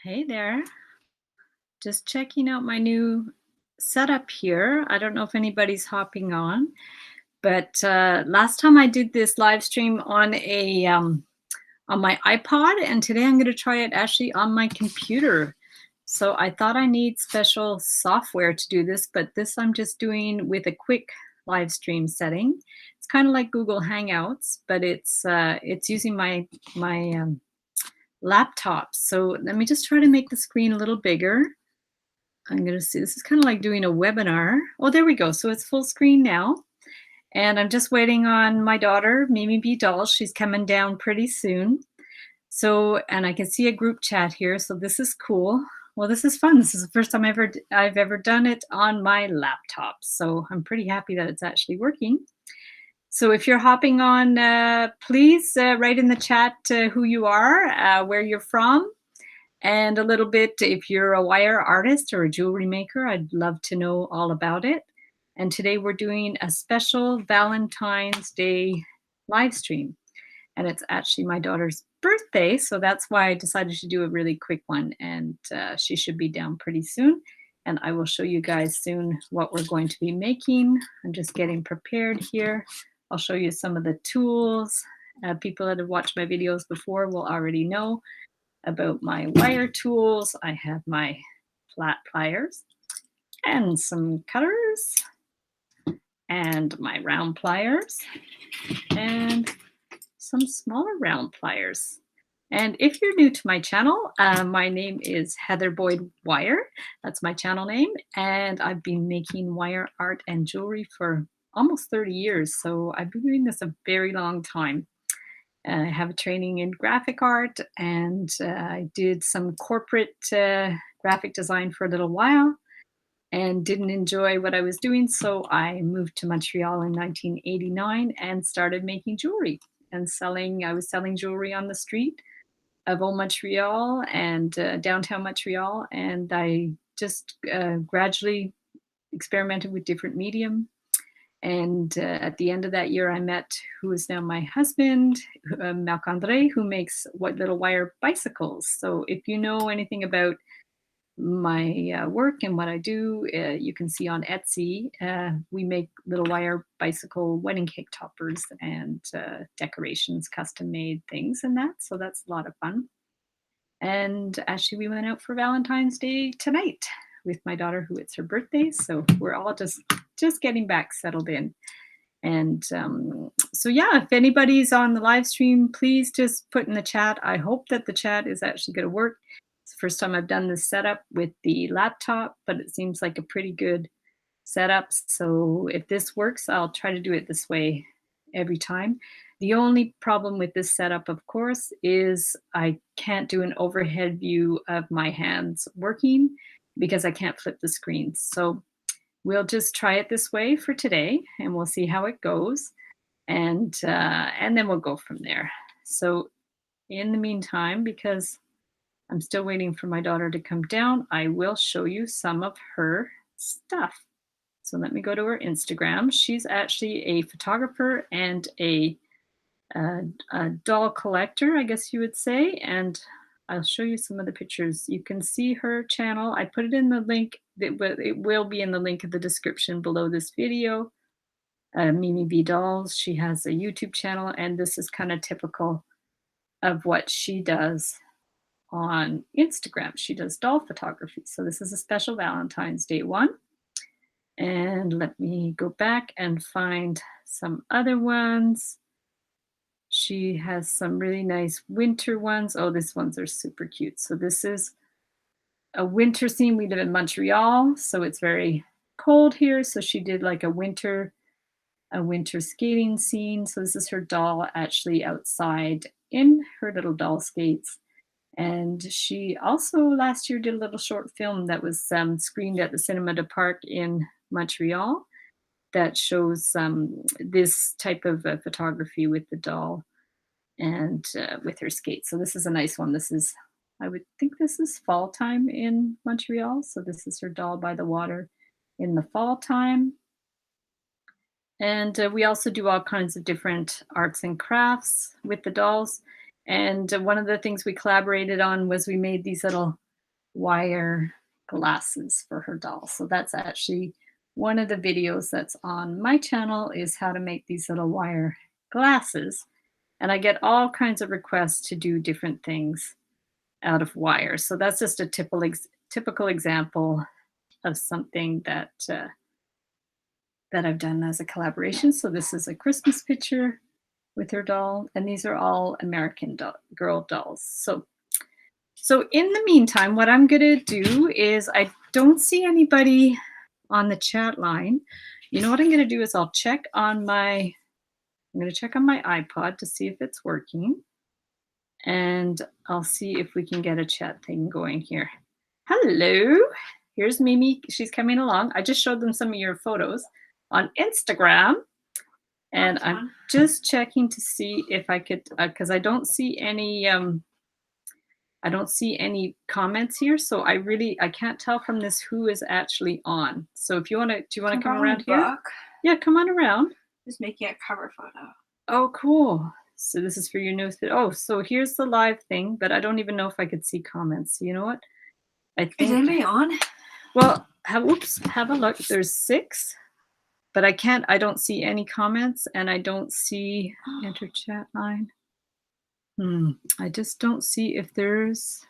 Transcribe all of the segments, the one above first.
Hey there. Just checking out my new setup here. I don't know if anybody's hopping on, but last time I did this live stream on a on my iPod, and today I'm going to try it actually on my computer. So I thought I need special software to do this, but this I'm just doing with a quick live stream setting. It's kind of like Google Hangouts, but it's using my laptop. So let me just try to make the screen a little bigger. I'm going to see, this is kind of like doing a webinar. Oh, there we go. So it's full screen now. And I'm just waiting on my daughter, Mimi B. Doll. She's coming down pretty soon. So, and I can see a group chat here. So this is cool. Well, this is fun. This is the first time I've ever done it on my laptop. So I'm pretty happy that it's actually working. So if you're hopping on, please write in the chat who you are, where you're from, and a little bit if you're a wire artist or a jewelry maker. I'd love to know all about it. And today we're doing a special Valentine's Day live stream. And it's actually my daughter's birthday, so that's why I decided to do a really quick one. And she should be down pretty soon. And I will show you guys soon what we're going to be making. I'm just getting prepared here. I'll show you some of the tools. People that have watched my videos before will already know about my wire tools. I have my flat pliers and some cutters and my round pliers and some smaller round pliers. And if you're new to my channel, my name is Heather Boyd Wire. That's my channel name. And I've been making wire art and jewelry for almost 30 years. So I've been doing this a very long time. I have a training in graphic art, and I did some corporate graphic design for a little while and didn't enjoy what I was doing. So I moved to Montreal in 1989 and started making jewelry and selling. I was selling jewelry on the street of Old Montreal and downtown Montreal. And I just gradually experimented with different medium. And at the end of that year, I met who is now my husband, Marc-André, who makes little wire bicycles. So if you know anything about my work and what I do, you can see on Etsy. We make little wire bicycle wedding cake toppers and decorations, custom made things and that. So that's a lot of fun. And actually, we went out for Valentine's Day tonight with my daughter, who it's her birthday. So we're all just getting back settled in. And so yeah, if anybody's on the live stream, please just put in the chat. I hope that the chat is actually going to work. It's the first time I've done this setup with the laptop, but it seems like a pretty good setup. So if this works, I'll try to do it this way every time. The only problem with this setup, of course, is I can't do an overhead view of my hands working because I can't flip the screen. So we'll just try it this way for today, and we'll see how it goes, and then we'll go from there. So in the meantime, because I'm still waiting for my daughter to come down, I will show you some of her stuff. So let me go to her Instagram. She's actually a photographer and a doll collector, I guess you would say, and I'll show you some of the pictures. You can see her channel. I put it in the link, it will be in the link in the description below this video. Mimi B. Dolls, she has a YouTube channel, and this is kind of typical of what she does on Instagram. She does doll photography. So this is a special Valentine's Day one. And let me go back and find some other ones. She has some really nice winter ones. Oh, these ones are super cute. So this is a winter scene. We live in Montreal, so it's very cold here. So she did like a winter skating scene. So this is her doll actually outside in her little doll skates. And she also last year did a little short film that was screened at the Cinema de Parc in Montreal that shows this type of photography with the doll and with her skates. So this is a nice one. This is, I would think this is fall time in Montreal. So this is her doll by the water in the fall time. And we also do all kinds of different arts and crafts with the dolls. And one of the things we collaborated on was we made these little wire glasses for her doll. So that's actually one of the videos that's on my channel, is how to make these little wire glasses. And I get all kinds of requests to do different things out of wire. So that's just a typical example of something that that I've done as a collaboration. So this is a Christmas picture with her doll, and these are all American girl dolls. So in the meantime, what I'm gonna do is, I don't see anybody on the chat line. You know what I'm gonna do is I'm gonna check on my iPod to see if it's working, and I'll see if we can get a chat thing going here. Hello, here's Mimi. She's coming along. I just showed them some of your photos on Instagram, and I'm just checking to see if I could, because I don't see any comments here, so I can't tell from this who is actually on. So if you want to, do you want to come around here? Yeah, come on around. Just making a cover photo. Oh, cool. So this is for your newest video. Oh, so here's the live thing, but I don't even know if I could see comments. You know what? I think. Is anybody on? Well, have a look. There's 6, but I don't see any comments, and I don't see enter chat line. I just don't see if there's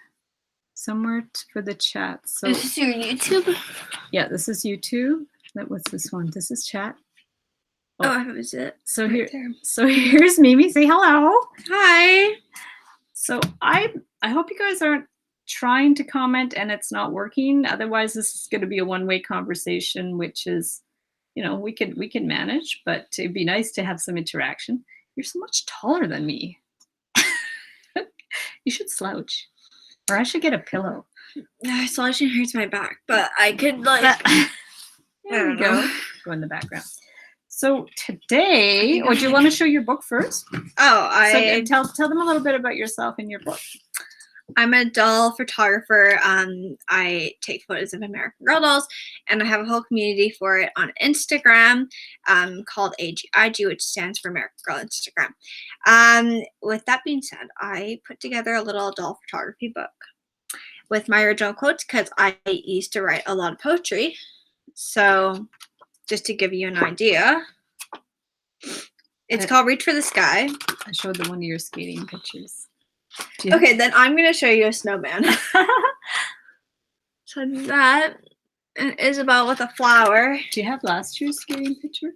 somewhere for the chat. So is this your YouTube? Yeah, this is YouTube. What's this one? This is chat. Oh, that was it. So here's Mimi. Say hello. Hi. So I hope you guys aren't trying to comment and it's not working. Otherwise, this is going to be a one-way conversation, which is, we can manage, but it'd be nice to have some interaction. You're so much taller than me. You should slouch, or I should get a pillow. Slouching hurts my back, but I could There we go. Go in the background. So today, do you want to show your book first? Oh, tell them a little bit about yourself and your book. I'm a doll photographer. I take photos of American Girl dolls, and I have a whole community for it on Instagram called AGIG, which stands for American Girl Instagram. With that being said, I put together a little doll photography book with my original quotes because I used to write a lot of poetry. So just to give you an idea, it's called Reach for the Sky. I showed them one of your skating pictures. Okay, then I'm going to show you a snowman. So that and Isabel with a flower. Do you have last year's skating picture?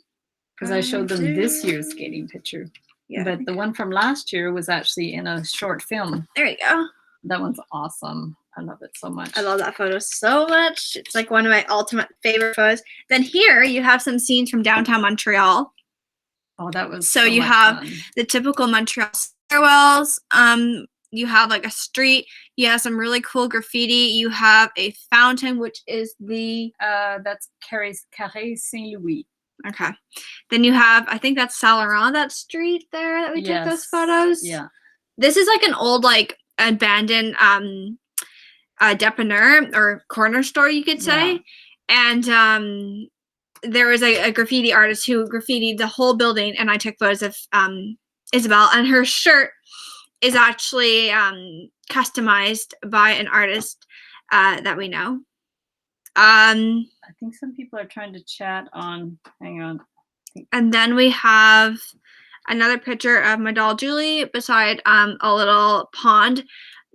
Because I showed them this year's skating picture. Yeah, but the one from last year was actually in a short film. There you go. That one's awesome. I love it so much. I love that photo so much. It's like one of my ultimate favorite photos. Then here you have some scenes from downtown Montreal. Oh, that was so you have fun. The typical Montreal stairwells. You have like a street. You have some really cool graffiti. You have a fountain, which is the that's Carré Saint-Louis. Okay. Then you have, I think that's Saint Laurent, that street there that we took those photos. Yeah. This is like an old abandoned dépanneur or corner store, you could say. Yeah. And there was a graffiti artist who graffitied the whole building, and I took photos of Isabel, and her shirt is actually customized by an artist that we know. I think some people are trying to chat on. Hang on. And then we have another picture of my doll Julie beside a little pond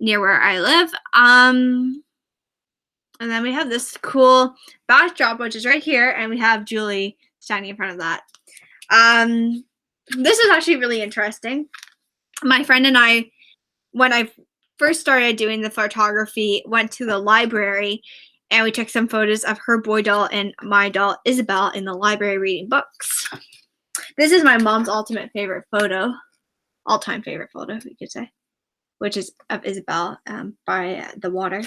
near where I live. And then we have this cool backdrop, which is right here, and we have Julie standing in front of that. This is actually really interesting. My friend and I, when I first started doing the photography, went to the library, and we took some photos of her boy doll and my doll Isabel in the library reading books. This is my mom's ultimate favorite photo, all-time favorite photo, we could say, which is of Isabel by the water.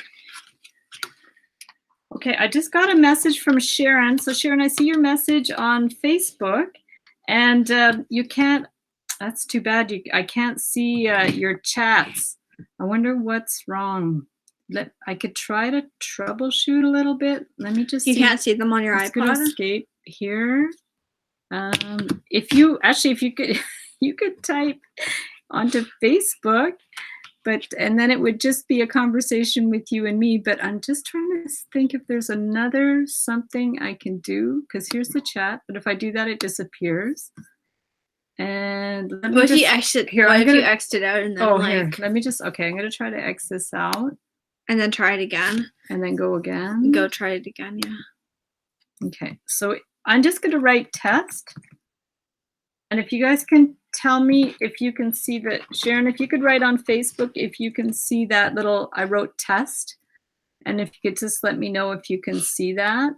Okay, I just got a message from Sharon. So Sharon, I see your message on Facebook, and you can't. That's too bad. I can't see your chats. I wonder what's wrong. I could try to troubleshoot a little bit. Let me just. You can't see them on your iPod. Go to escape here. If you could, you could type onto Facebook. and then it would just be a conversation with you and me. But I'm just trying to think if there's another something I can do, because here's the chat. But if I do that, it disappears. And let me What if just, you exit? here, What I'm if gonna, you exit out and then here, let me just, okay, I'm gonna try to X this out and then try it again. and then go again. Go try it again, yeah. Okay, so I'm just gonna write test. And if you guys can tell me if you can see that, Sharon, if you could write on Facebook, if you can see that little, I wrote test. And if you could just let me know if you can see that.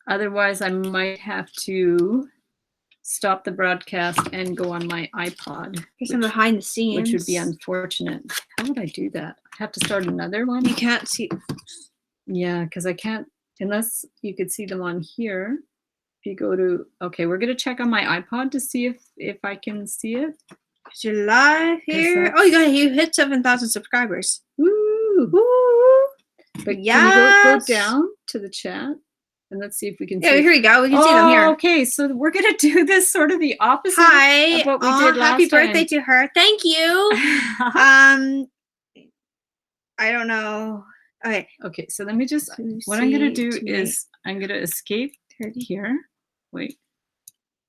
Otherwise, I might have to stop the broadcast and go on my iPod. Some behind the scenes. Which would be unfortunate. How would I do that? I have to start another one? You can't see. Yeah, because I can't, unless you could see them on here. If you go to, okay, we're gonna check on my iPod to see if I can see it. Is you're live here. Oh, you hit 7,000 subscribers. Woo! Woo! But yes. Can you go down to the chat? And let's see if we can see. Yeah, here we go. We can see them here. Okay, so we're gonna do this sort of the opposite of what we did last happy birthday time. to her. Thank you. I don't know. Okay, so let me just, what I'm gonna do is I'm gonna escape here. Wait.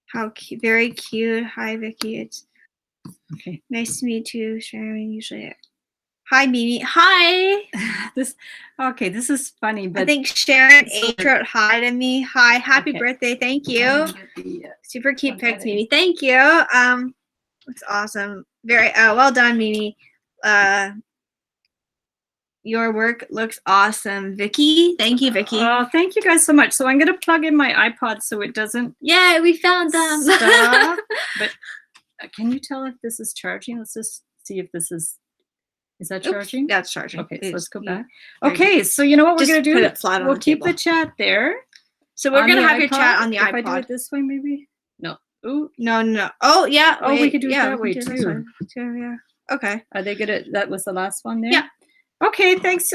How cute. Very cute. Hi, Vicky. It's okay. Nice to meet you, Sharon. Usually. Hi, Mimi. Hi. This is funny, but I think Sharon H wrote hi to me. Hi, happy birthday. Thank you. Super cute pics, Mimi. Thank you. It's awesome. Very well done, Mimi. Your work looks awesome, Vicky. Thank you, Vicky. Oh, thank you guys so much. So I'm gonna plug in my iPod so it doesn't. Yeah, we found them. Stop. But can you tell if this is charging? Let's just see if this is. Is that charging? That's charging. Okay, so let's go back. Okay, so you know what we're gonna do? Put it flat on we'll the keep table. the chat there. So we're gonna have your chat on the iPod. If I do it this way, maybe. No. Ooh. No. Oh yeah. Oh, we could do it that way too. Yeah. Okay. Are they gonna? That was the last one there. Yeah. Okay. Thanks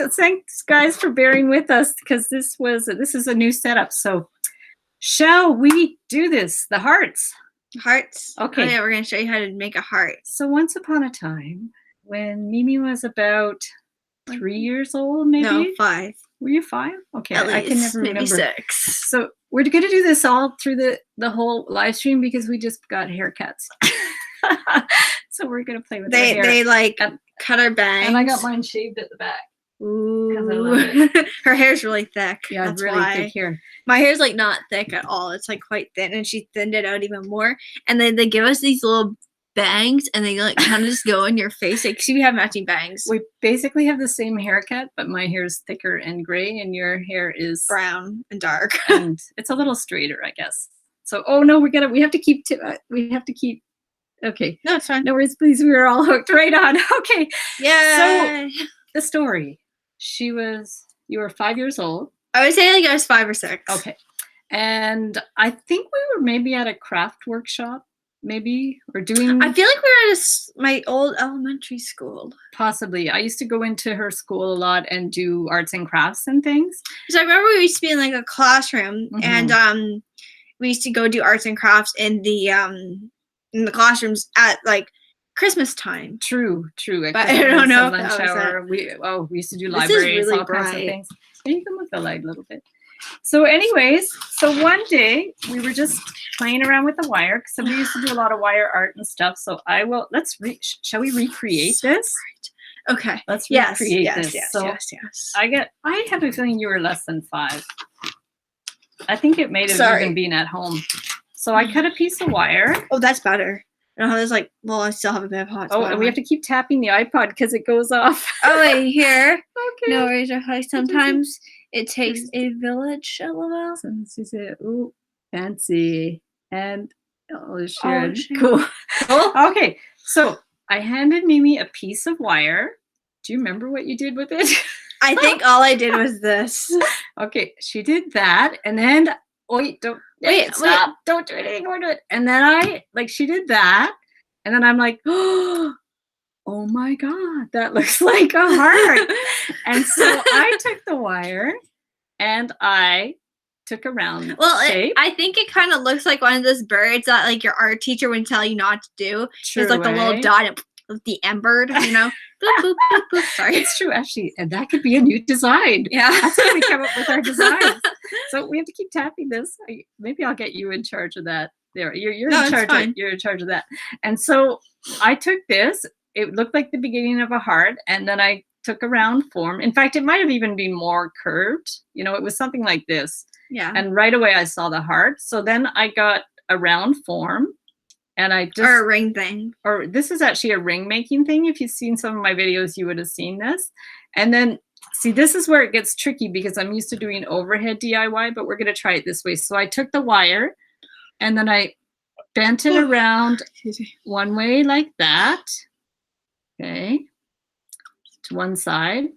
guys for bearing with us, because this is a new setup. So, shall we do this? The hearts. Hearts. Okay. Oh, yeah, we're gonna show you how to make a heart. So once upon a time, when Mimi was about 3 years old, maybe? No, 5. Were you 5? Okay, At least, I can never remember. Maybe 6. So we're going to do this all through the whole live stream because we just got haircuts. So we're going to play with our hair. They like cut our bangs. And I got mine shaved at the back. Ooh. Her hair's really thick. Yeah, that's really why. thick hair. My hair's like not thick at all. It's like quite thin, and she thinned it out even more. And then they give us these little bangs, and they like kind of just go in your face. Like, we have matching bangs. We basically have the same haircut, but my hair's thicker and gray, and your hair is brown and dark. And it's a little straighter, I guess. So, oh no, we have to keep. Okay. No, it's fine. No worries, please. We were all hooked right on. Okay. Yeah. So the story. You were 5 years old. I would say like I was 5 or 6. Okay. And I think we were maybe at a craft workshop, maybe, or doing. I feel like we were at my old elementary school. Possibly. I used to go into her school a lot and do arts and crafts and things. So I remember we used to be in like a classroom, and we used to go do arts and crafts in the classrooms at like Christmas time. True. But I don't know if lunch that was hour. We used to do libraries, really all kinds of things. You can move the light a little bit. So anyways, one day we were just playing around with the wire, because we used to do a lot of wire art and stuff. So shall we recreate this? Okay. Let's recreate this. Yes. I have a feeling you were less than 5. I think it may have even been at home. So I cut a piece of wire. Oh, that's better. I don't know how there's like, well, I still have a bit of hot. Oh, and we have to keep tapping the iPod because it goes off. Oh, wait, here. Okay. No worries. Sometimes it takes a village, LOL. She said, ooh, fancy. And, Sharon. Cool. Okay, so I handed Mimi a piece of wire. Do you remember what you did with it? I think all I did was this. Okay, she did that, and then, stop. Don't do anything more to it. And then she did that, and then I'm like, oh my God, that looks like a heart. And so I took the wire and I took a round shape. I think it kind of looks like one of those birds that like your art teacher would tell you not to do. It's like the little dot. the embered, you know. Boop, boop, boop, boop. Sorry. It's true, actually, and that could be a new design. Yeah. That's how we come up with our designs. So we have to keep tapping this. Maybe I'll get you in charge of that. There, you're No, in charge. it's fine. You're in charge of that. And so I took this. It looked like the beginning of a heart, and then I took a round form. In fact, it might have even been more curved. You know, it was something like this. Yeah. And right away I saw the heart. So then I got a round form, and I just or a ring thing. Or this is actually a ring making thing. If you've seen some of my videos, you would have seen this. And then see, this is where it gets tricky because I'm used to doing overhead DIY, but we're going to try it this way. So I took the wire and then I bent it around one way like that. Okay. To one side.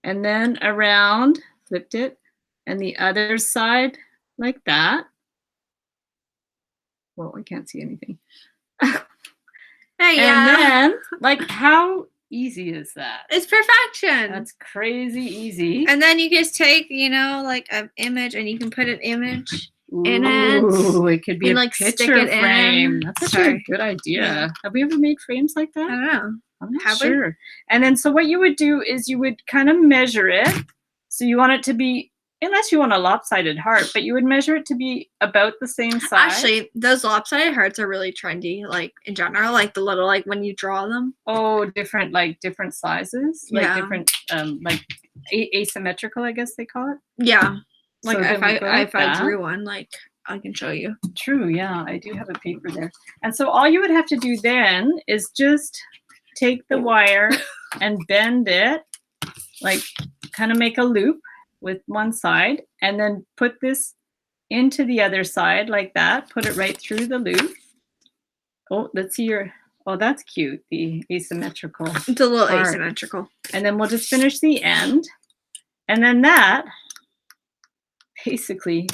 And then around, flipped it, and the other side like that. Well, I can't see anything. Hey, and then, like, how easy is that? It's perfection. That's crazy easy. And then you just take, you know, like an image, and you can put an image in it. Ooh, it could be a like picture frame. That's actually a good idea. Yeah. Have we ever made frames like that? I don't know. I'm not sure. And then, so what you would do is you would kind of measure it. So you want it to be, unless you want a lopsided heart, but you would measure it to be about the same size. Actually, those lopsided hearts are really trendy, like in general, like the little, like when you draw them. Oh, different sizes, like different, like asymmetrical, I guess they call it. Yeah. Like so if I drew one, like I can show you. True. Yeah, I do have a paper there. And so all you would have to do then is just take the wire and bend it, like kind of make a loop with one side, and then put this into the other side like that. Put it right through the loop. Oh, let's see your, oh, that's cute. The asymmetrical. It's a little part. asymmetrical. And then we'll just finish the end. And then that basically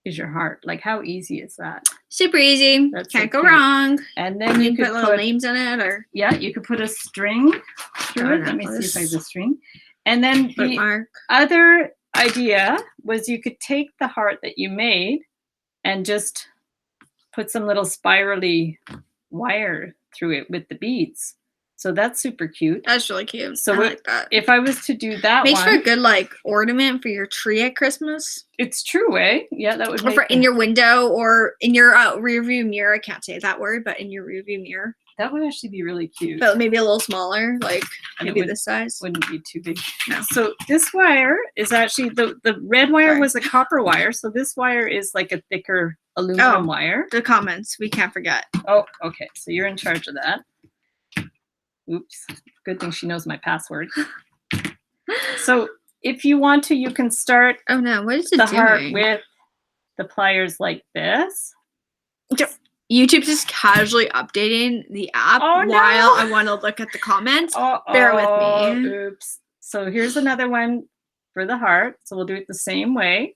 is your heart. Like, how easy is that? Super easy. Can't go wrong. And then you could put little names in it, or yeah, you could put a string through it. Let me see if I have a string. And then the other idea was you could take the heart that you made and just put some little spirally wire through it with the beads. So that's super cute. That's really cute. So I like that. If I was to do that, makes for a good like ornament for your tree at Christmas. It's true, eh? Yeah, that would. Or for in your window or in your rear view mirror. I can't say that word, but in your rear view mirror. That would actually be really cute. But maybe a little smaller, like maybe this size. Wouldn't be too big. No. So this wire is actually, the red wire was a copper wire. So this wire is like a thicker aluminum wire. The comments, we can't forget. Oh, okay. So you're in charge of that. Oops. Good thing she knows my password. So if you want to, you can start oh no, what is it the doing? heart with the pliers like this. YouTube's just casually updating the app while I want to look at the comments. Bear with me. Oops. So here's another one for the heart. So we'll do it the same way.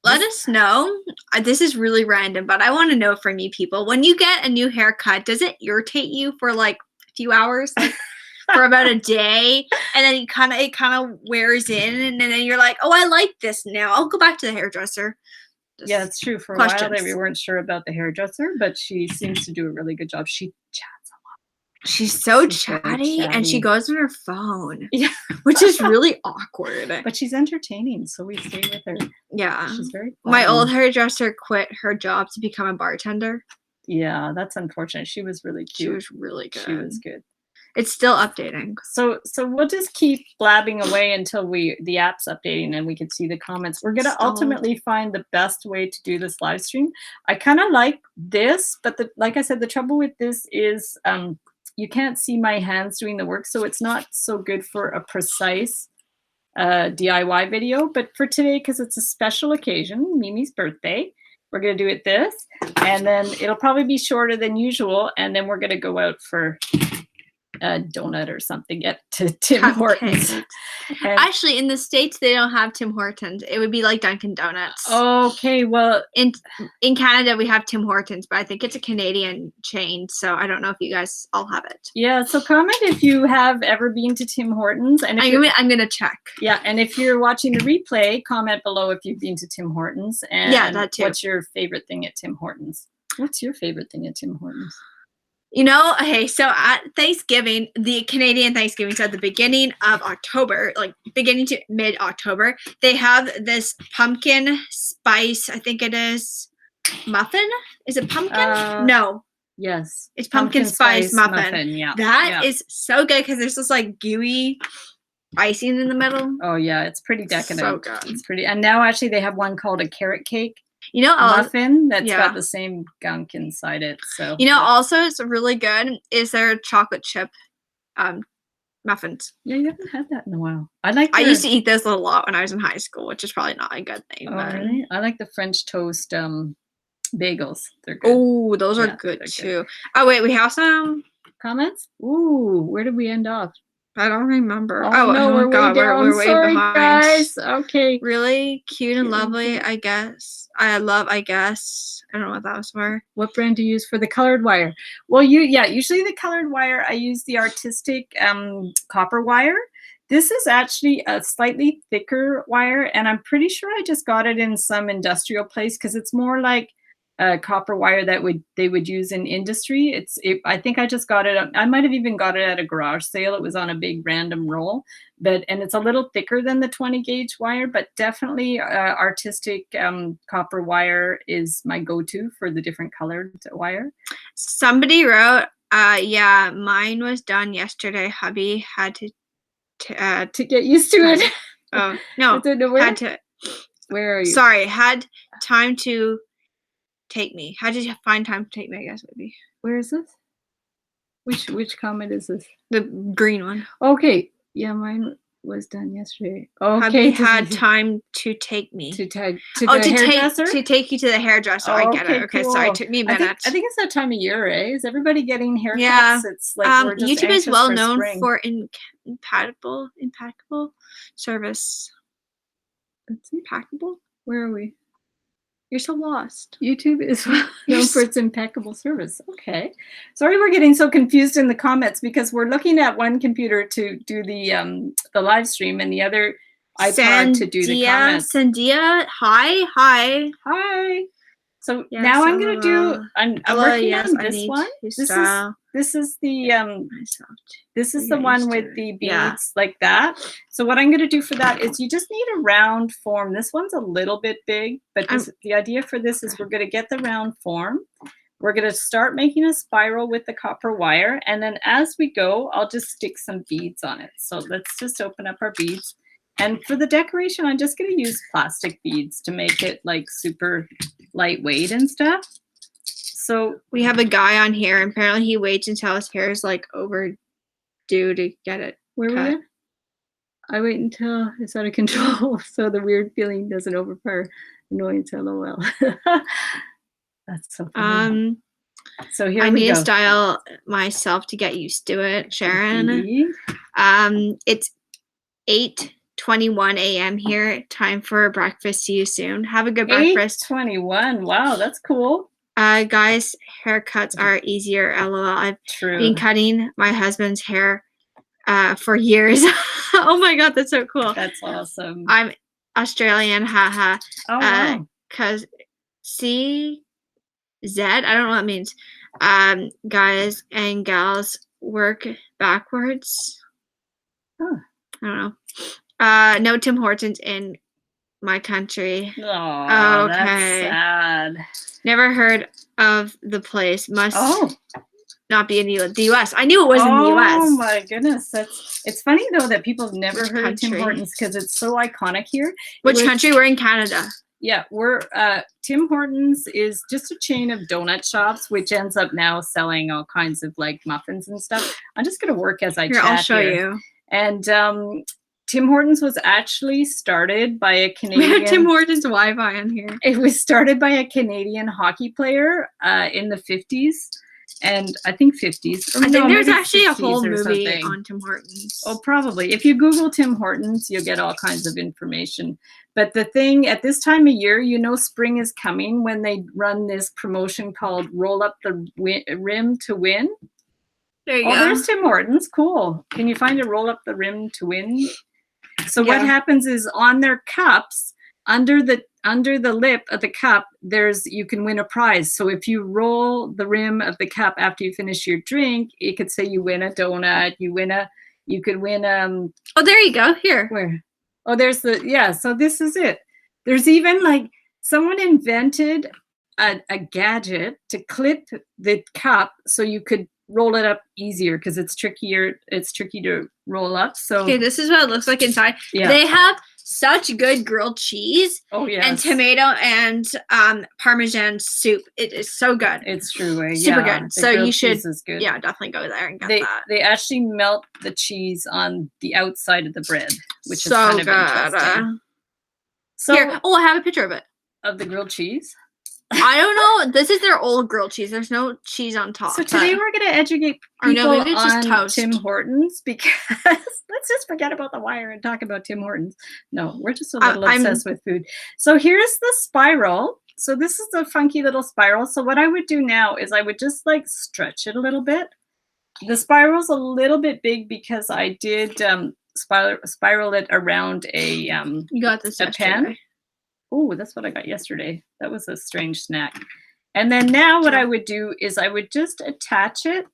Let us know. This is really random, but I want to know from you people. When you get a new haircut, does it irritate you for like a few hours? Like for about a day? And then it kind of wears in, and then you're like, oh, I like this now. I'll go back to the hairdresser. Yeah, it's true. For a while there, we weren't sure about the hairdresser, but she seems to do a really good job. She chats a lot. She's so chatty, and she goes on her phone. Yeah, which is really awkward. But she's entertaining, so we stay with her. Yeah, she's very fun. My old hairdresser quit her job to become a bartender. Yeah, that's unfortunate. She was really cute. She was really good. She was good. It's still updating. So we'll just keep blabbing away until the app's updating and we can see the comments. We're going to ultimately find the best way to do this live stream. I kind of like this, but like I said, the trouble with this is you can't see my hands doing the work, so it's not so good for a precise DIY video. But for today, because it's a special occasion, Mimi's birthday, we're going to do it this, and then it'll probably be shorter than usual, and then we're going to go out for a donut or something at Tim Hortons. Actually, in the States, they don't have Tim Hortons. It would be like Dunkin' Donuts. Okay, well, in Canada, we have Tim Hortons, but I think it's a Canadian chain, so I don't know if you guys all have it. Yeah, so comment if you have ever been to Tim Hortons. And I'm gonna check. Yeah, and if you're watching the replay, comment below if you've been to Tim Hortons. And yeah, that too. What's your favorite thing at Tim Hortons? What's your favorite thing at Tim Hortons? Okay, so at Thanksgiving, the Canadian Thanksgiving, so at the beginning of October, like beginning to mid-October, they have this pumpkin spice, I think it is, muffin? Is it pumpkin? No. Yes. It's pumpkin spice muffin. Yeah. That is so good because there's this like gooey icing in the middle. Oh yeah, it's pretty decadent. So good. It's pretty. And now actually they have one called a carrot cake muffin that's got the same gunk inside it. So also it's really good is their chocolate chip muffins. Yeah, you haven't had that in a while. I used to eat those a lot when I was in high school, which is probably not a good thing. Oh, really? I like the French toast bagels. They're good. Oh, those are good too. Good. Oh wait, we have some comments. Ooh, where did we end off? I don't remember. Oh no, we're way down. We're way behind, guys. Okay. Really cute and lovely. I guess. I guess. I don't know what that was for. What brand do you use for the colored wire? Well, usually the colored wire. I use the artistic copper wire. This is actually a slightly thicker wire, and I'm pretty sure I just got it in some industrial place because it's more like copper wire that they would use in industry. I think I just got it. I might have even got it at a garage sale. It was on a big random roll, and it's a little thicker than the 20 gauge wire, but definitely artistic copper wire is my go-to for the different colored wire. Somebody wrote, yeah, mine was done yesterday. Hubby had to get used to it. Oh no, had to. Where are you? Sorry, had time to take me. How did you find time to take me? I guess would be. Where is this? Which comment is this? The green one. Okay. Yeah, mine was done yesterday. Okay. Had time to take me. To the hairdresser? To take you to the hairdresser. I get it. Okay, cool. Sorry, it took me a minute. I think it's that time of year, eh? Is everybody getting haircuts? Yeah. It's like we're just YouTube is well known spring. for impeccable service. It's impeccable? Where are we? You're so lost. YouTube is known for its impeccable service. Okay. Sorry we're getting so confused in the comments because we're looking at one computer to do the live stream and the other iPad to do the comments. Sandia, hi. So yes, now I'm going to do, I'm working on this one. This is the one with the beads like that. So what I'm going to do for that is you just need a round form. This one's a little bit big, but the idea for this is we're going to get the round form. We're going to start making a spiral with the copper wire. And then as we go, I'll just stick some beads on it. So let's just open up our beads. And for the decoration, I'm just going to use plastic beads to make it like super lightweight and stuff. So we have a guy on here, and apparently he waits until his hair is like overdue to get it cut. I wait until it's out of control so the weird feeling doesn't overpower annoyance. LOL. That's so funny. So here I we need go. to style myself to get used to it, Sharon. It's 8:21 a.m. here. Time for breakfast. See you soon. Have a good breakfast. 8:21. Wow, that's cool. Guys, haircuts are easier. LOL. I've been cutting my husband's hair for years. Oh my god, that's so cool. That's awesome. I'm Australian, haha. Oh wow. Cause CZ, I don't know what it means. Guys and gals work backwards. Huh. I don't know. No Tim Hortons in my country. Oh, okay. That's sad. Never heard of the place. Must not be in the U.S. I knew it was in the U.S. Oh my goodness, it's funny though that people have never heard of Tim Hortons because it's so iconic here. Which country? We're in Canada. Yeah, we're Tim Hortons is just a chain of donut shops, which ends up now selling all kinds of like muffins and stuff. I'm just gonna work as I chat. I'll show you. And Tim Hortons was actually started by a Canadian. We have Tim Hortons Wi-Fi on here. It was started by a Canadian hockey player in the 50s. And I think 50s. I think there's actually a whole movie on Tim Hortons. Oh, probably. If you Google Tim Hortons, you'll get all kinds of information. But the thing, at this time of year, you know spring is coming when they run this promotion called Roll Up the Rim to Win. There you go. There's Tim Hortons. Cool. Can you find a Roll Up the Rim to Win? So what happens is on their cups, under the under the lip of the cup, you can win a prize. So if you roll the rim of the cup after you finish your drink, it could say you win a donut, you could win Oh, there you go. Here. Where? Oh, there's so this is it. There's even like someone invented a gadget to clip the cup so you could roll it up easier because it's tricky to roll up. So okay, this is what it looks like inside. Yeah. They have such good grilled cheese. Oh yeah. And tomato and Parmesan soup. It is so good. It's true. Super good. So you should is good. Yeah, definitely go there and get that. They actually melt the cheese on the outside of the bread, which so is kind of good. interesting. So here, I have a picture of it. Of the grilled cheese? I don't know. This is their old grilled cheese. There's no cheese on top. So today we're going to educate people on Tim Hortons because let's just forget about the wire and talk about Tim Hortons. No, we're just a little obsessed with food. So here's the spiral. So this is a funky little spiral. So what I would do now is I would just like stretch it a little bit. The spiral's a little bit big because I did spiral it around you got this a pen. Oh, that's what I got yesterday. That was a strange snack. And then now what I would do is I would just attach it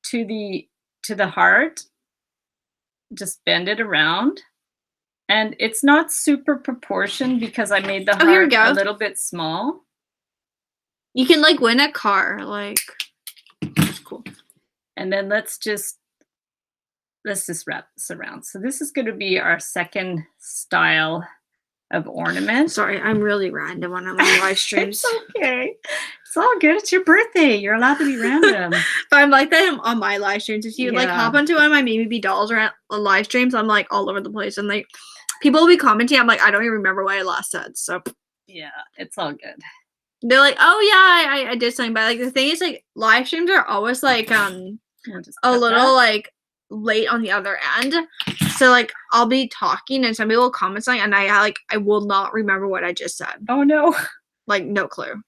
to the heart, just bend it around. And it's not super proportioned because I made the heart a little bit small. You can like win a car, like that's cool. And then let's just wrap this around. So this is going to be our second style of ornament. Sorry, I'm really random when I'm on live streams. It's okay. It's all good. It's your birthday. You're allowed to be random. But I'm like that on my live streams. If you like hop onto one of my Maybe Dolls or live streams, I'm like all over the place. And like people will be commenting. I'm like, I don't even remember what I last said. So yeah, it's all good. They're like, oh yeah, I did something. But like the thing is like live streams are always like a little like late on the other end. So like I'll be talking and somebody will comment something and I will not remember what I just said. Oh no. Like no clue.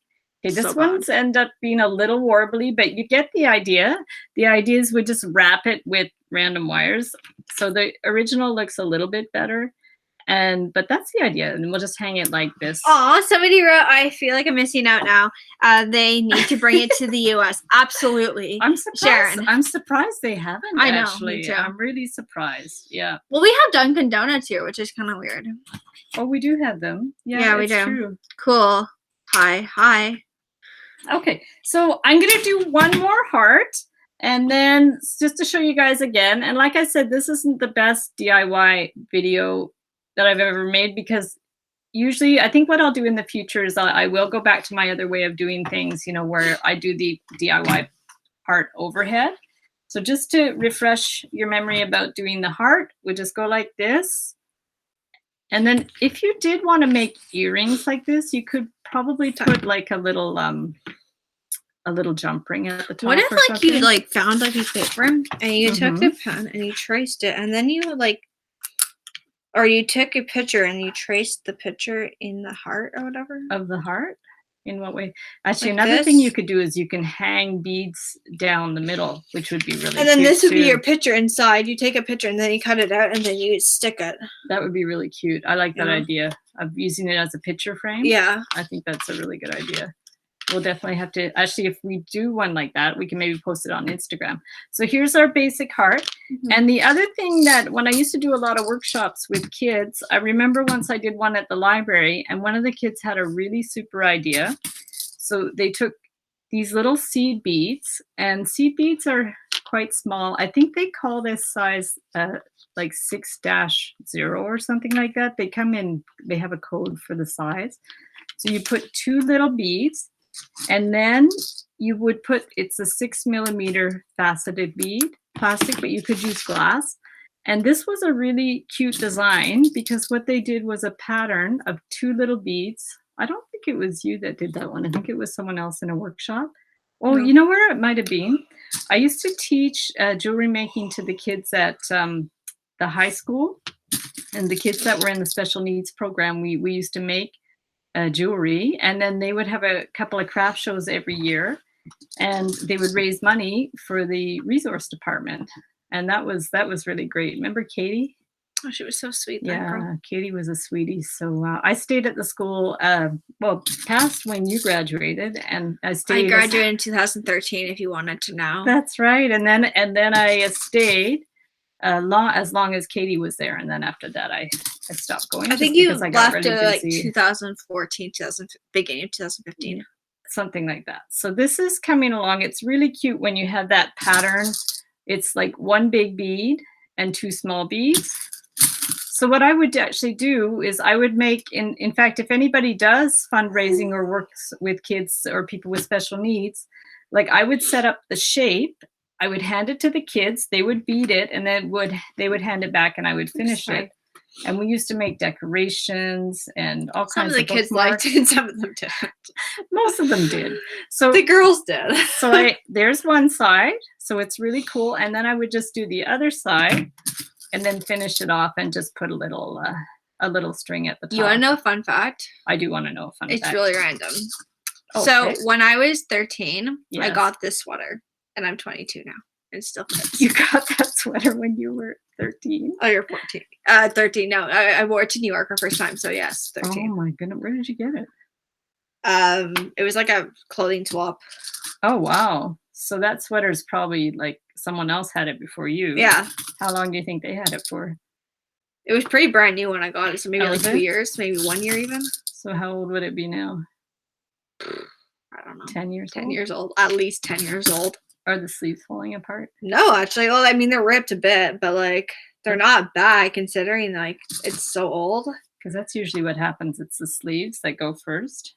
Okay, this one's end up being a little warbly, but you get the idea. The idea is we just wrap it with random wires. So the original looks a little bit better. But that's the idea. And we'll just hang it like this. Oh, somebody wrote, I feel like I'm missing out now. They need to bring it to the US. Absolutely. I'm surprised. Sharon. I'm surprised they haven't. I know. Actually. Me too. I'm really surprised. Yeah. Well, we have Dunkin' Donuts here, which is kind of weird. Oh, we do have them. Yeah, we do. True. Cool. Hi. Okay, so I'm gonna do one more heart, and then just to show you guys again. And like I said, this isn't the best DIY video that I've ever made because usually I think what I'll do in the future is I will go back to my other way of doing things, you know, where I do the DIY heart overhead. So just to refresh your memory about doing the heart, we just go like this. And then if you did want to make earrings like this, you could probably put like a little jump ring at the top. What if like you like found like a paper and you took the pen and you traced it and then you like, or you took a picture and you traced the picture in the heart or whatever? Of the heart? In what way? Actually, like another thing you could do is you can hang beads down the middle, which would be really And then cute this would too. be your picture inside. You take a picture and then you cut it out and then you stick it. That would be really cute. I like that idea of using it as a picture frame. Yeah. I think that's a really good idea. We'll definitely have to, actually, if we do one like that, we can maybe post it on Instagram. So here's our basic heart. And the other thing that when I used to do a lot of workshops with kids, I remember once I did one at the library and one of the kids had a really super idea. So they took these little seed beads, and seed beads are quite small. I think they call this size like 6-0 or something like that. They come in, they have a code for the size. So you put 2 little beads, and then you would put, it's a 6mm faceted bead, plastic, but you could use glass. And this was a really cute design because what they did was a pattern of 2 little beads. I don't think it was you that did that one. I think it was someone else in a workshop. Oh, you know where it might have been? I used to teach jewelry making to the kids at the high school. And the kids that were in the special needs program, we used to make jewelry, and then they would have a couple of craft shows every year, and they would raise money for the resource department, and that was really great. Remember Katie? Oh, she was so sweet, that girl. Yeah, Katie was a sweetie. So I stayed at the school, well, past when you graduated, and I I stayed. graduated in 2013, if you wanted to know. That's right, and then I stayed as long as Katie was there, and then after that I stopped going. I think you left like 2014, beginning of 2015. Yeah, something like that. So this is coming along. It's really cute when you have that pattern. It's like one big bead and two small beads. So what I would actually do is I would make, in fact, if anybody does fundraising or works with kids or people with special needs, like I would set up the shape, I would hand it to the kids, they would bead it, and then they would hand it back and I would finish it. And we used to make decorations and all kinds of Some of the kids liked it and some of them didn't. Most of them did. So the girls did. So there's one side, so it's really cool. And then I would just do the other side and then finish it off and just put a little string at the top. You want to know a fun fact? I do want to know a fun fact. It's really random. Okay. So when I was 13, Yes. I got this sweater, and I'm 22 now. It still fits. You got that sweater when you were 13? Oh, you're 14. 13. No, I wore it to New York for the first time. So yes, 13. Oh my goodness, where did you get it? It was like a clothing swap. Oh wow. So that sweater's probably like someone else had it before you. Yeah. How long do you think they had it for? It was pretty brand new when I got it, so maybe Oh, like was 2 it? years, maybe 1 year even. So how old would it be now? I don't know. 10 years 10 old? years old. At least 10 years old. Are the sleeves falling apart? No, actually. Well, I mean, they're ripped a bit, but like they're not bad considering like it's so old. Because that's usually what happens. It's the sleeves that go first.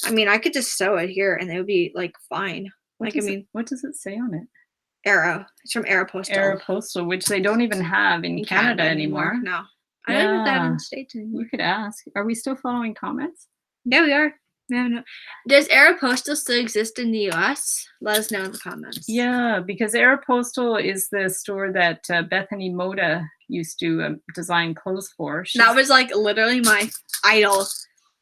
I mean, I could just sew it here and it would be like fine. What does it say on it? Arrow. It's from Aeropostale. Aeropostale, which they don't even have in Canada anymore. No. I don't even have in the States anymore. You could ask. Are we still following comments? Yeah, we are. No. Does Aeropostale still exist in the US? Let us know in the comments. Yeah, because Aeropostale is the store that Bethany Moda used to design clothes for. That was like literally my idol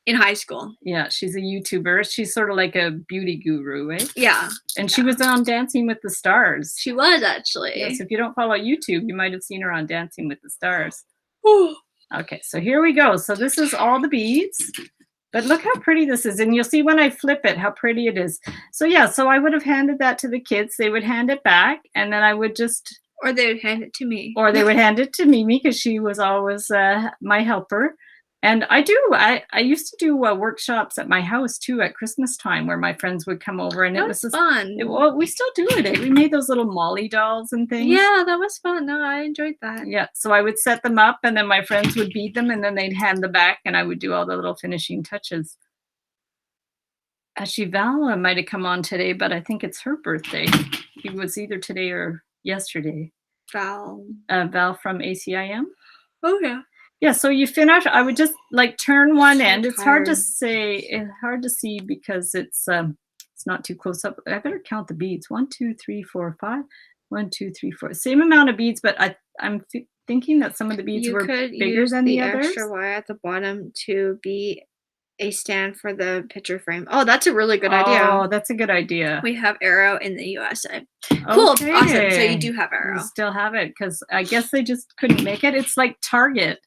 in high school. Yeah, she's a YouTuber. She's sort of like a beauty guru, right? Yeah. And she was on Dancing with the Stars. She was actually. Yes, if you don't follow YouTube, you might have seen her on Dancing with the Stars. Okay, so here we go. So this is all the beads. But look how pretty this is. And you'll see when I flip it, how pretty it is. So yeah, so I would have handed that to the kids. They would hand it back. And then I would just... Or they would hand it to me. Or they would hand it to Mimi because she was always my helper. And I used to do workshops at my house too at Christmas time where my friends would come over and that it was was fun. Well, we still do it. We made those little Molly dolls and things. Yeah, that was fun. No, I enjoyed that. Yeah, so I would set them up and then my friends would bead them and then they'd hand them back and I would do all the little finishing touches. Actually, Val might have come on today, but I think it's her birthday. It was either today or yesterday. Val from ACIM. Oh yeah. Yeah, so you finish. I would just like turn one end. It's hard to say. It's hard to see because it's not too close up. I better count the beads. 1, 2, 3, 4, 5. 1, 2, 3, 4. Same amount of beads, but I'm thinking that some of the beads were bigger than the others. You could use the extra wire at the bottom to be a stand for the picture frame. Oh, that's a really good idea. Oh, that's a good idea. We have Arrow in the USA. Cool. Okay. Awesome. So you do have Arrow. You still have it because I guess they just couldn't make it. It's like Target.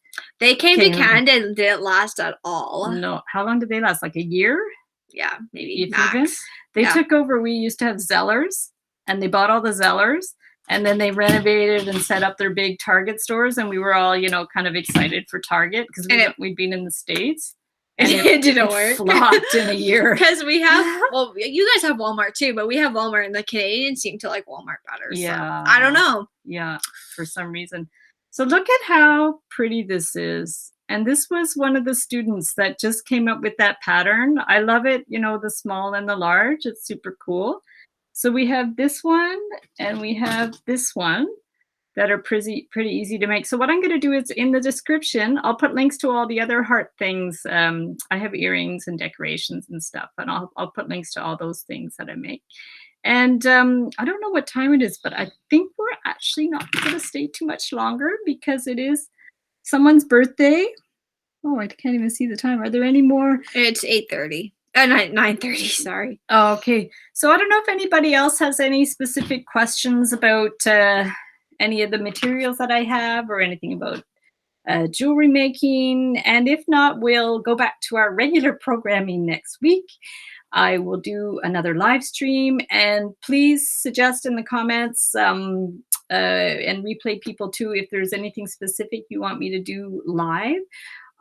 They came to Canada and didn't last at all. No. How long did they last? Like a year? Yeah, maybe max. Even. They took over. We used to have Zellers and they bought all the Zellers and then they renovated and set up their big Target stores. And we were all, kind of excited for Target because we'd been in the States. And it didn't work. Flopped in a year. Because we have, well, you guys have Walmart too, but we have Walmart and the Canadians seem to like Walmart better. Yeah. So I don't know. Yeah, for some reason. So look at how pretty this is. And this was one of the students that just came up with that pattern. I love it, the small and the large. It's super cool. So we have this one and we have this one that are pretty easy to make. So what I'm going to do is in the description, I'll put links to all the other heart things. I have earrings and decorations and stuff, and I'll put links to all those things that I make. And I don't know what time it is, but I think we're actually not going to stay too much longer because it is someone's birthday. Oh, I can't even see the time. Are there any more? It's 8:30. 9:30, sorry. Oh, okay. So I don't know if anybody else has any specific questions about any of the materials that I have or anything about jewelry making. And if not, we'll go back to our regular programming next week. I will do another live stream, and please suggest in the comments and replay people too if there's anything specific you want me to do live.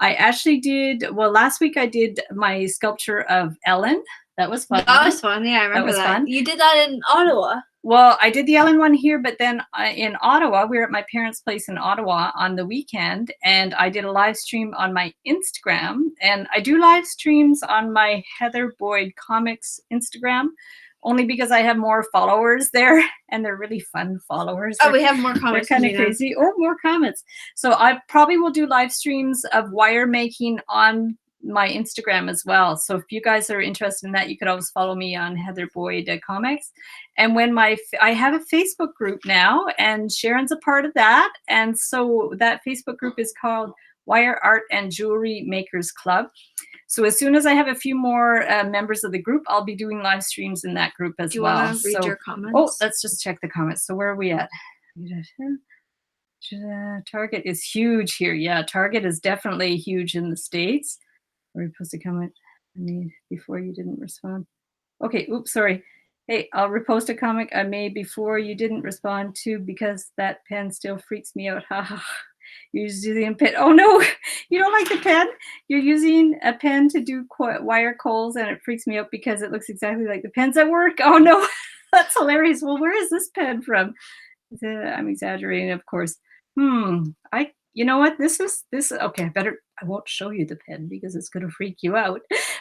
I actually did, well, last week I did my sculpture of Ellen. That was fun. That was fun. Yeah, I remember that. Fun. You did that in Ottawa. Well, I did the Ellen one here, but then in Ottawa, we were at my parents' place in Ottawa on the weekend, and I did a live stream on my Instagram. And I do live streams on my Heather Boyd Comics Instagram, only because I have more followers there, and they're really fun followers. Oh, we have more comments. They're kind of crazy. Or more comments. So I probably will do live streams of wire making on my Instagram as well. So if you guys are interested in that, you could always follow me on Heather Boyd Comics. And when I have a Facebook group now, and Sharon's a part of that. And so that Facebook group is called Wire Art and Jewelry Makers Club. So as soon as I have a few more members of the group, I'll be doing live streams in that group as well. Do you want to read your comments? Oh, let's just check the comments. So where are we at? Target is huge here. Yeah, Target is definitely huge in the States. Or repost a comment I made before you didn't respond. Okay, oops, sorry. Hey, I'll repost a comment I made before you didn't respond to because that pen still freaks me out. Haha. You're using a pen. Oh no, you don't like the pen? You're using a pen to do wire coals, and it freaks me out because it looks exactly like the pens at work. Oh no, that's hilarious. Well, where is this pen from? I'm exaggerating, of course. You know what? This okay. I won't show you the pen because it's going to freak you out.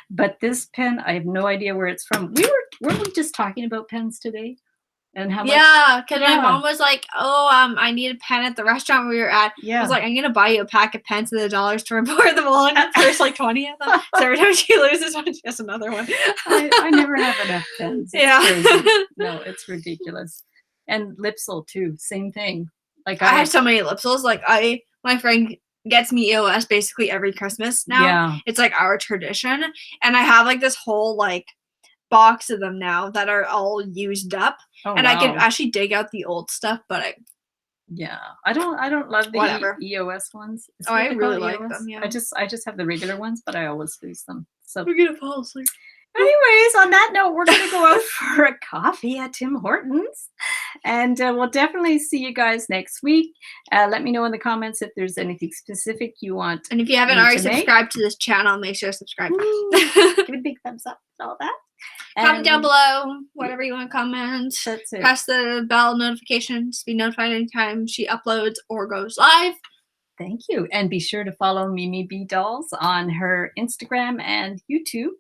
But this pen, I have no idea where it's from. Weren't we just talking about pens today? And how much? Yeah, because my mom was like, "Oh, I need a pen at the restaurant we were at." Yeah. I was like, "I'm gonna buy you a pack of pens at the dollar store and pour them all in her purse, like 20 of them." So every time she loses one, she has another one. I never have enough pens. It's crazy. No, it's ridiculous. And Lipsol too, same thing. Like I have so many Lipsols. Like my friend gets me EOS basically every Christmas now. Yeah. It's like our tradition, and I have like this whole like box of them now that are all used up. Oh, and wow. I can actually dig out the old stuff, but I don't love the whatever. EOS ones. Oh, I really like them. Yeah. I just have the regular ones, but I always lose them. So we're gonna fall asleep. Anyways, on that note, we're going to go out for a coffee at Tim Hortons. And we'll definitely see you guys next week. Let me know in the comments if there's anything specific you want. And if you haven't already subscribed to this channel, make sure to subscribe. Give a big thumbs up and all that. Comment down below, whatever you want to comment. That's it. Press the bell notifications to be notified anytime she uploads or goes live. Thank you. And be sure to follow Mimi B Dolls on her Instagram and YouTube.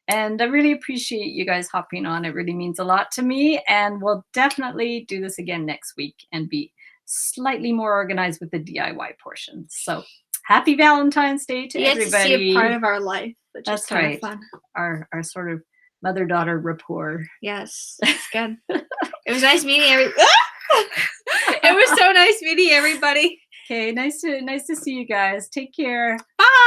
And I really appreciate you guys hopping on. It really means a lot to me. And we'll definitely do this again next week and be slightly more organized with the DIY portion. So happy Valentine's Day to everybody. Yes, see a part of our life. Which That's is kind right. of fun. Our sort of mother-daughter rapport. Yes, that's good. It was nice meeting It was so nice meeting everybody. Okay, nice to see you guys. Take care. Bye.